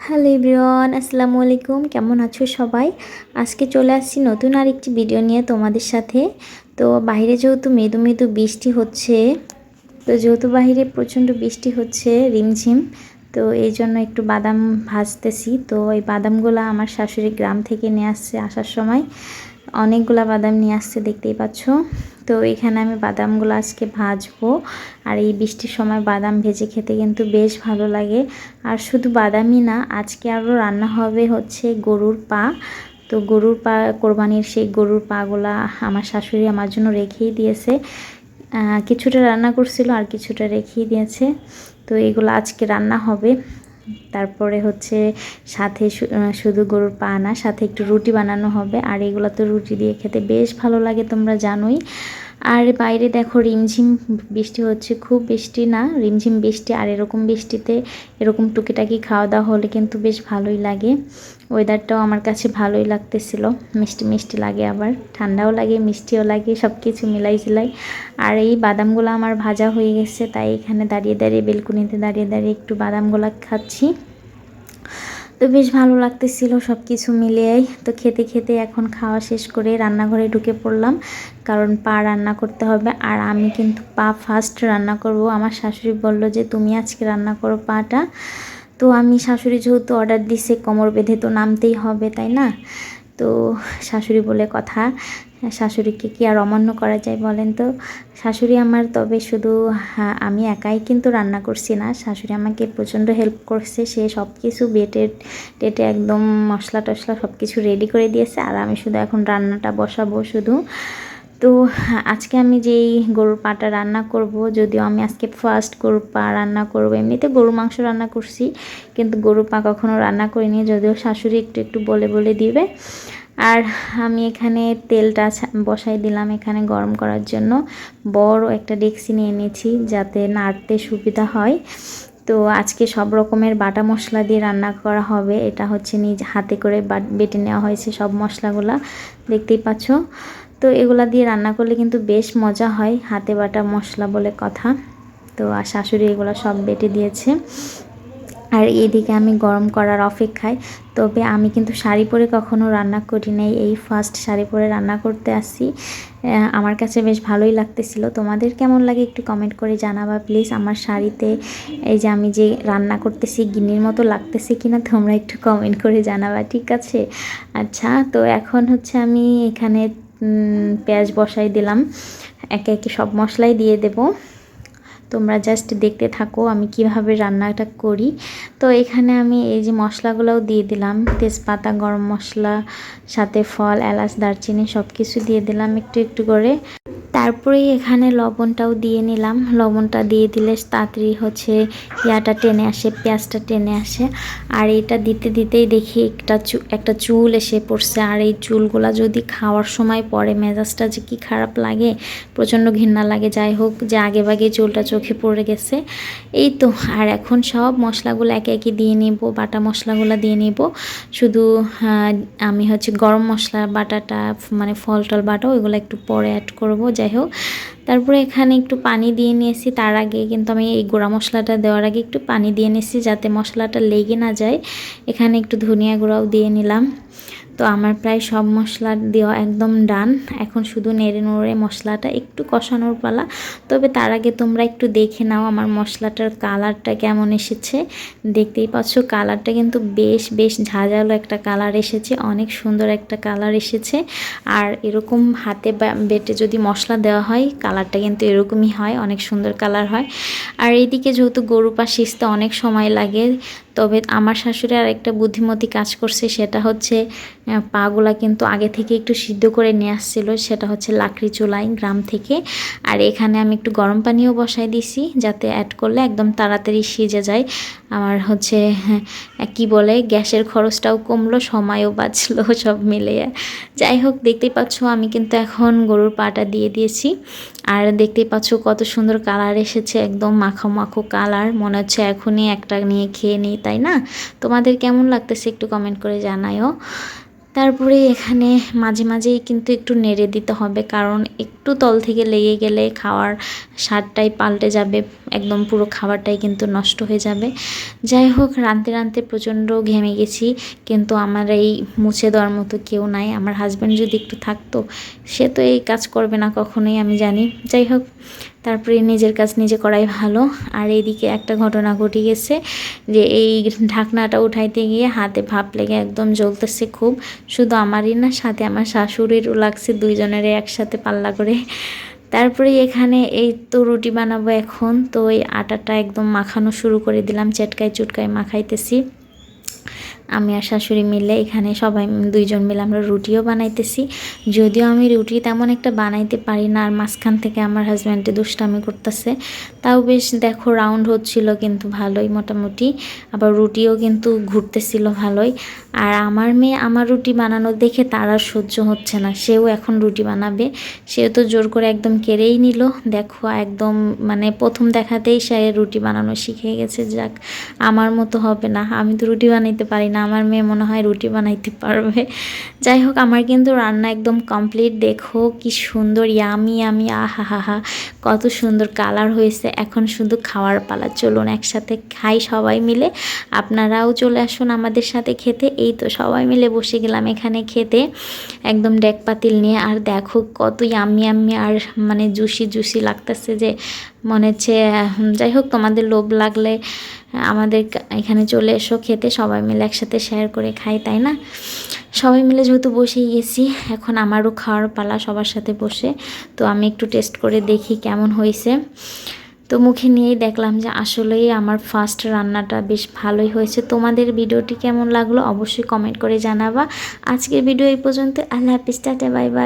Hello everyone, আসসালামু আলাইকুম। কেমন আছো সবাই? আজকে চলে আসছি নতুন আরেকটি ভিডিও নিয়ে তোমাদের সাথে। তো বাইরে যেহেতু মৃদু মৃদু বৃষ্টি হচ্ছে, তো যেহেতু বাইরে প্রচণ্ড বৃষ্টি হচ্ছে রিমঝিম, তো এই জন্য একটু বাদাম ভাজতেছি। তো এই বাদামগুলো আমার শাশুড়ি গ্রাম থেকে নিয়ে আসছে আসার সময়, অনেকগুলা বাদাম নিয়ে আসছে দেখতেই পাচ্ছ। তো এখানে আমি বাদামগুলো আজকে ভাজবো। আর এই বৃষ্টির সময় বাদাম ভেজে খেতে কিন্তু বেশ ভালো লাগে। আর শুধু বাদামই না, আজকে আরও রান্না হবে হচ্ছে গরুর পা। তো গরুর পা, কোরবানির সেই গরুর পাগুলা আমার শাশুড়ি আমার জন্য রেখেই দিয়েছে। কিছুটা রান্না করছিল আর কিছুটা রেখেই দিয়েছে। তো এগুলো আজকে রান্না হবে। তারপরে হচ্ছে সাথে শুধু গরুর পা না, সাথে একটু রুটি বানানো হবে। আর এগুলো তো রুটি দিয়ে খেতে বেশ ভালো লাগে, তোমরা জানোই। আর বাইরে দেখো রিমঝিম বৃষ্টি হচ্ছে, খুব বৃষ্টি না, রিমঝিম বৃষ্টি। আর এরকম বৃষ্টিতে এরকম টুকিটাকি খাওয়া দাওয়া হলে কিন্তু বেশ ভালোই লাগে। ওয়েদারটাও আমার কাছে ভালোই লাগতেছিল, মিষ্টি মিষ্টি লাগে, আবার ঠান্ডাও লাগে মিষ্টিও লাগে, সব কিছু মিলাই ঝিলাই। আর এই বাদামগুলো আমার ভাজা হয়ে গেছে, তাই এখানে দাঁড়িয়ে দাঁড়িয়ে বেলকুনিতে দাঁড়িয়ে দাঁড়িয়ে একটু বাদামগুলো খাচ্ছি। তো বেশ ভালো লাগতেছিল সব কিছু মিলিয়েই। তো খেতে খেতে এখন খাওয়া শেষ করে রান্নাঘরে ঢুকে পড়লাম, কারণ পা রান্না করতে হবে। আর আমি কিন্তু পা ফার্স্ট রান্না করব। আমার শাশুড়ি বলল যে তুমি আজকে রান্না করো পাটা। তো আমি, শাশুড়ি যেহেতু অর্ডার দিছে, কোমর বেঁধে তো নামতেই হবে, তাই না? তো শাশুড়ি বলে কথা, শাশুড়িকে কি আর অমান্য করা যায় বলেন তো? শাশুড়ি আমার, তবে শুধু আমি একাই কিন্তু রান্না করছি না, শাশুড়ি আমাকে প্রচণ্ড হেল্প করছে। সে সব কিছু বেটে টেটে একদম মশলা টশলা সব কিছু রেডি করে দিয়েছে। আর আমি শুধু এখন রান্নাটা বসাবো শুধু। তো আজকে আমি যেই গরুর পাটা রান্না করব, যদিও আমি আজকে ফার্স্ট গরুর পা রান্না করব। এমনিতে গরুর মাংস রান্না করছি, কিন্তু গরুর পা কখনো রান্না করিনি, যদিও শাশুড়ি একটু একটু বলে বলে দিবে। আর আমি এখানে তেলটা বসাই দিলাম এখানে গরম করার জন্য। বড় একটা ডেকচি নিয়ে নিয়েছি যাতে নাড়তে সুবিধা হয়। তো আজকে সব রকমের বাটা মশলা দিয়ে রান্না করা হবে। এটা হচ্ছে নিজ হাতে করে বেটে নেওয়া হয়েছে সব মশলাগুলা, দেখতেই পাচ্ছ। তো এগুলা দিয়ে রান্না করলে কিন্তু বেশ মজা হয়, হাতে বাটা মশলা বলে কথা। তো আর শাশুড়ি এগুলো সব বেটে দিয়েছে। আর এইদিকে আমি গরম করার অপেক্ষায়। তবে আমি কিন্তু শাড়ি পরে কখনো রান্না করি নাই, এই ফার্স্ট শাড়ি পরে রান্না করতে আসছি। আমার কাছে বেশ ভালোই লাগতেছিল। তোমাদের কেমন লাগে একটু কমেন্ট করে জানাবা প্লিজ। আমার শাড়িতে এই যে আমি যে রান্না করতেছি গিন্নির মতো লাগতেছে কিনা তোমরা একটু কমেন্ট করে জানাবা, ঠিক আছে? আচ্ছা, তো এখন হচ্ছে আমি এখানে পেঁয়াজ বসাই দিলাম, একে একে সব মশলাই দিয়ে দেব। তোমরা জাস্ট দেখতে থাকো আমি কিভাবে রান্নাটা করি। তো এখানে আমি এই যে মশলাগুলোও দিয়ে দিলাম, তেজপাতা, গরম মশলা, সাথে ফল, এলাচ, দারচিনি সব কিছু দিয়ে দিলাম একটু একটু করে। তারপরেই এখানে লবণটাও দিয়ে নিলাম। লবণটা দিয়ে দিলে তাড়াতাড়ি হচ্ছে ইয়াটা টেনে আসে, পেঁয়াজটা টেনে আসে। আর এটা দিতে দিতেই দেখি একটা চুল এসে পড়ছে। আর এই চুলগুলা যদি খাওয়ার সময় পড়ে, মেজাজটা যে কি খারাপ লাগে, প্রচণ্ড ঘৃণা লাগে। যাই হোক, যে আগে ভাগে চুলটা চোখে পড়ে গেছে। এই তো, আর এখন সব মশলাগুলো একে একে দিয়ে নেব, বাটা মশলাগুলো দিয়ে নেব। শুধু আমি হচ্ছে গরম মশলা বাটাটা, মানে ফল টল বাটা, ওইগুলো একটু পরে অ্যাড করব। যাই হোক, তারপরে এখানে একটু পানি দিয়ে নিয়েছি। তার আগে কিন্তু আমি এই গুঁড়া মশলাটা দেওয়ার আগে একটু পানি দিয়ে নিয়েছি যাতে মশলাটা লেগে না যায়। এখানে একটু ধনিয়া গুঁড়াও দিয়ে নিলাম। তো আমার প্রায় সব মশলা দেওয়া একদম ডান। এখন শুধু নেড়ে নড়ে মশলাটা একটু কষানোর পালা। তবে তার আগে তোমরা একটু দেখে নাও আমার মশলাটার কালারটা কেমন এসেছে। দেখতেই পাচ্ছ কালারটা কিন্তু বেশ বেশ ঝাঁঝালো একটা কালার এসেছে, অনেক সুন্দর একটা কালার এসেছে। আর এরকম হাতে বেটে যদি মশলা দেওয়া হয়, কালারটা কিন্তু এরকমই হয়, অনেক সুন্দর কালার হয়। আর এইদিকে যেহেতু গরু পা সিজতে অনেক সময় লাগে, তবে আমার শাশুড়ি আর একটা বুদ্ধিমতী কাজ করছে, সেটা হচ্ছে পাগুলা কিন্তু আগে থেকে একটু সিদ্ধ করে নিয়ে আসছিল, সেটা হচ্ছে লাকড়ি চুলায় গ্রাম থেকে। আর এখানে আমি একটু গরম পানিও বসাই দিছি যাতে অ্যাড করলে একদম তাড়াতাড়ি সিজে যায়। আমার হচ্ছে কি বলে, গ্যাসের খরচটাও কমলো, সময়ও বাঁচলো সব মিলিয়ে। যাই হোক, দেখতেই পাচ্ছ আমি কিন্তু এখন গরুর পাটা দিয়ে দিয়েছি। আর দেখতেই পাচ্ছ কত সুন্দর কালার এসেছে, একদম মাখো মাখো কালার, মনে হচ্ছে এখনই একটা নিয়ে খেয়ে নিই, তাই না? তোমাদের কেমন লাগতেছে একটু কমেন্ট করে জানাও। তারপরে এখানে মাঝে মাঝেই কিন্তু একটু নেড়ে দিতে হবে, কারণ একটু তল থেকে লেগে গেলে খাওয়ার স্বাদটাই পাল্টে যাবে, একদম পুরো খাবারটাই কিন্তু নষ্ট হয়ে যাবে। যাই হোক, রাঁধতে রাঁধতে প্রচণ্ড ঘেমে গেছি, কিন্তু আমার এই মুছে দেওয়ার মতো কেউ নাই। আমার হাজব্যান্ড যদি একটু থাকতো, সে তো এই কাজ করবে না কখনোই, আমি জানি। যাই হোক, তারপরে নিজের কাজ নিজে করাই ভালো। আর এইদিকে একটা ঘটনা ঘটে গেছে যে এই ঢাকনাটা উঠাইতে গিয়ে হাতে ভাপ লেগে একদম জ্বলতেছে খুব। শুধু আমারই না, সাথে আমার শাশুড়িরও লাগছে, দুইজনেরই একসাথে পাল্লা করে। তারপরে এখানে এই তো রুটি বানাবো এখন। তো এই আটাটা একদম মাখানো শুরু করে দিলাম, চটকায় চুটকায় মাখাইতেছি। আমি আর শাশুড়ি মিলে এখানে সবাই দুইজন মিলে আমরা রুটিও বানাইতেছি। যদিও আমি রুটি তেমন একটা বানাইতে পারি না, আর মাঝখান থেকে আমার হাজব্যান্ডে দুষ্টামি করতেছে। তাও বেশ দেখো রাউন্ড হচ্ছিল কিন্তু ভালোই মোটামুটি, আবার রুটিও কিন্তু ঘুরতেছিল ভালোই। আর আমার মেয়ে আমার রুটি বানানো দেখে তার আর সহ্য হচ্ছে না, সেও এখন রুটি বানাবে। সেও তো জোর করে একদম কেড়েই নিল, দেখো একদম মানে প্রথম দেখাতেই সে রুটি বানানো শিখে গেছে। যাক, আমার মতো হবে না, আমি তো রুটি বানাইতে পারি না, আমার মেয়ে মনে হয় রুটি বানাইতে পারবে। যাই হোক, আমার কিন্তু রান্না একদম কমপ্লিট। দেখো কি সুন্দর ইয়ামি ইয়ামি, আহা হা হা, কত সুন্দর কালার হয়েছে। এখন শুধু খাওয়ার পালা, চলুন একসাথে খাই সবাই মিলে। আপনারাও চলে আসুন আমাদের সাথে খেতে। এই তো সবাই মিলে বসে গেলাম এখানে খেতে, একদম ডেক পাতিল নিয়ে। আর দেখো কত ইয়ামি ইয়ামি আর মানে জুসি জুসি লাগতেছে, যে মনে হচ্ছে। যাই হোক, তোমাদের লোভ লাগলে আমাদের এখানে চলে এসো খেতে, সবাই মিলে একসাথে শেয়ার করে খাই, তাই না? সবাই মিলে যেহেতু বসেই গেছি, এখন আমারও খাওয়ার পালা সবার সাথে বসে। তো আমি একটু টেস্ট করে দেখি কেমন হয়েছে। তো মুখে নিয়েই দেখলাম যে আসলেই আমার ফার্স্ট রান্নাটা বেশ ভালোই হয়েছে। তোমাদের ভিডিওটি কেমন লাগলো অবশ্যই কমেন্ট করে জানাবা। আজকের ভিডিও এই পর্যন্ত। আল্লাহ হাফিজ, টাটা, বাই বাই।